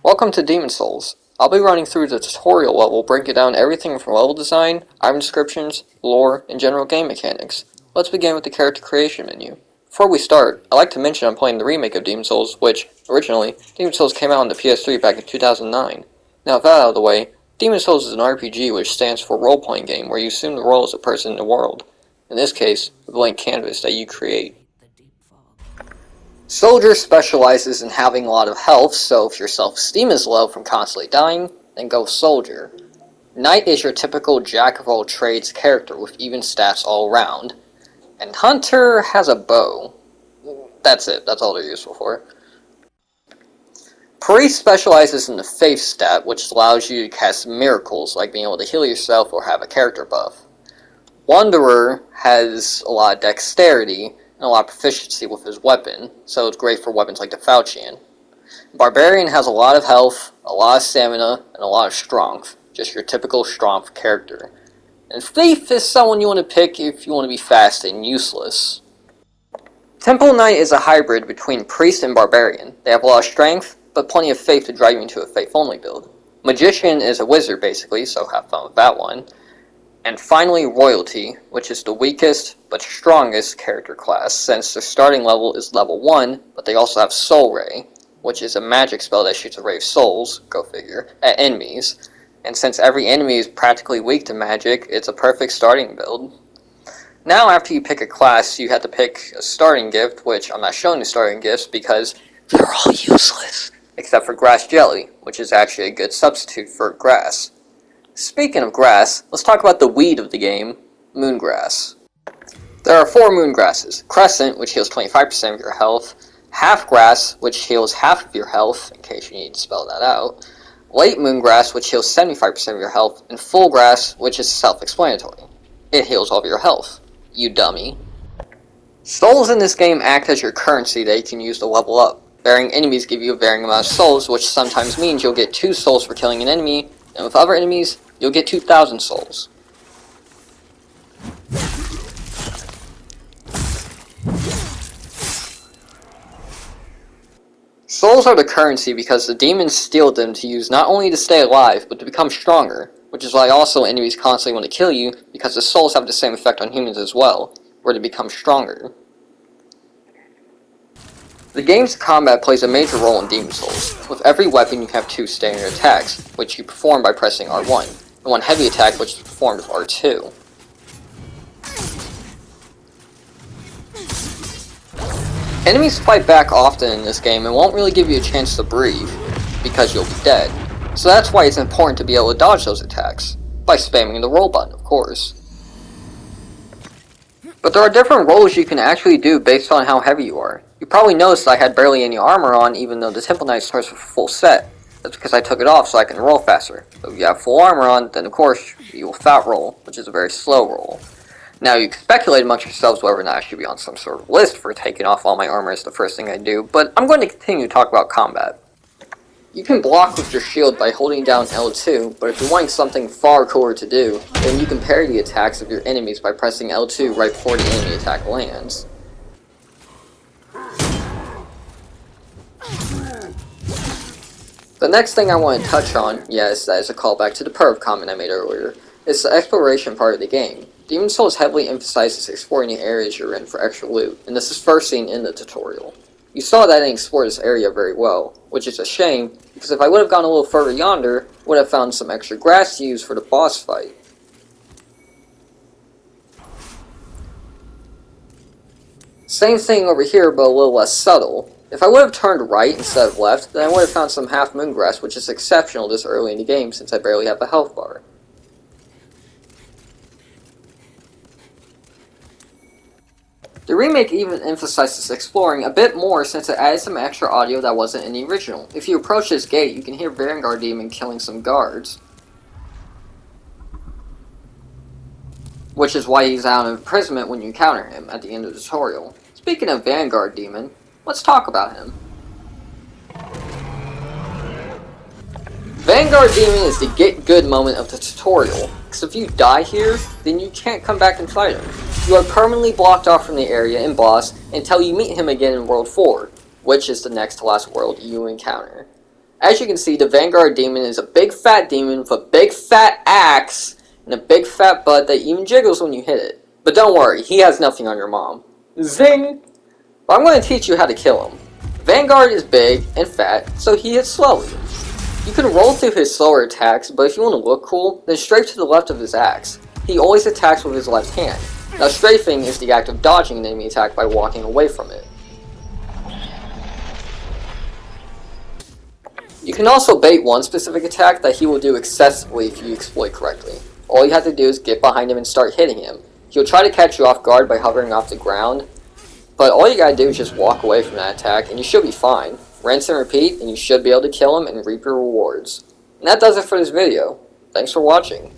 Welcome to Demon Souls. I'll be running through the tutorial level, breaking down everything from level design, item descriptions, lore, and general game mechanics. Let's begin with the character creation menu. Before we start, I'd like to mention I'm playing the remake of Demon Souls, which, originally, Demon Souls came out on the PS3 back in 2009. Now with that out of the way, Demon Souls is an RPG which stands for role-playing game where you assume the role as a person in the world. In this case, a blank canvas that you create. Soldier specializes in having a lot of health, so if your self-esteem is low from constantly dying, then go Soldier. Knight is your typical jack-of-all-trades character with even stats all around. And Hunter has a bow. That's it, that's all they're useful for. Priest specializes in the faith stat, which allows you to cast miracles, like being able to heal yourself or have a character buff. Wanderer has a lot of dexterity, and a lot of proficiency with his weapon, so it's great for weapons like the Falchion. Barbarian has a lot of health, a lot of stamina, and a lot of strength, just your typical strength character. And Thief is someone you want to pick if you want to be fast and useless. Temple Knight is a hybrid between Priest and Barbarian. They have a lot of strength, but plenty of faith to drive you into a faith-only build. Magician is a wizard basically, so have fun with that one. And finally, Royalty, which is the weakest but strongest character class, since their starting level is level 1, but they also have Soul Ray, which is a magic spell that shoots a ray of souls, go figure, at enemies. And since every enemy is practically weak to magic, it's a perfect starting build. Now after you pick a class, you have to pick a starting gift, which I'm not showing the starting gifts because they're all useless. Except for Grass Jelly, which is actually a good substitute for grass. Speaking of grass, let's talk about the weed of the game, Moongrass. There are 4 Moongrasses: Crescent, which heals 25% of your health, Half Grass, which heals half of your health, in case you need to spell that out, Late Moongrass, which heals 75% of your health, and Full Grass, which is self-explanatory. It heals all of your health, you dummy. Souls in this game act as your currency that you can use to level up. Varying enemies give you a varying amount of souls, which sometimes means you'll get 2 souls for killing an enemy, and with other enemies, you'll get 2,000 souls. Souls are the currency because the demons steal them to use not only to stay alive, but to become stronger, which is why also enemies constantly want to kill you, because the souls have the same effect on humans as well, where they become stronger. The game's combat plays a major role in Demon Souls. With every weapon you have 2 standard attacks, which you perform by pressing R1, and 1 heavy attack which is performed with R2. Enemies fight back often in this game and won't really give you a chance to breathe, because you'll be dead. So that's why it's important to be able to dodge those attacks, by spamming the roll button, of course. But there are different rolls you can actually do based on how heavy you are. You probably noticed I had barely any armor on even though the Temple Knight starts with a full set. That's because I took it off so I can roll faster. So if you have full armor on, then of course you will fat roll, which is a very slow roll. Now you can speculate amongst yourselves whether or not I should be on some sort of list for taking off all my armor as the first thing I do, but I'm going to continue to talk about combat. You can block with your shield by holding down L2, but if you're wanting something far cooler to do, then you can parry the attacks of your enemies by pressing L2 right before the enemy attack lands. The next thing I want to touch on, yes, that is a callback to the perv comment I made earlier, is the exploration part of the game. Demon Souls heavily emphasizes exploring the areas you're in for extra loot, and this is first seen in the tutorial. You saw that I didn't explore this area very well, which is a shame, because if I would have gone a little further yonder, I would have found some extra grass to use for the boss fight. Same thing over here, but a little less subtle. If I would have turned right instead of left, then I would have found some half moon grass, which is exceptional this early in the game since I barely have a health bar. The remake even emphasizes exploring a bit more since it added some extra audio that wasn't in the original. If you approach this gate, you can hear Vanguard Demon killing some guards, which is why he's out of imprisonment when you encounter him at the end of the tutorial. Speaking of Vanguard Demon, let's talk about him. Vanguard Demon is the get good moment of the tutorial, because if you die here, then you can't come back and fight him. You are permanently blocked off from the area and boss until you meet him again in World 4, which is the next to last world you encounter. As you can see, the Vanguard Demon is a big fat demon with a big fat axe and a big fat butt that even jiggles when you hit it. But don't worry, he has nothing on your mom. Zing! But I'm going to teach you how to kill him. Vanguard is big and fat, so he hits slowly. You can roll through his slower attacks, but if you want to look cool, then strafe to the left of his axe. He always attacks with his left hand. Now strafing is the act of dodging an enemy attack by walking away from it. You can also bait one specific attack that he will do excessively if you exploit correctly. All you have to do is get behind him and start hitting him. He'll try to catch you off guard by hovering off the ground, but all you gotta do is just walk away from that attack and you should be fine. Rinse and repeat and you should be able to kill him and reap your rewards. And that does it for this video. Thanks for watching.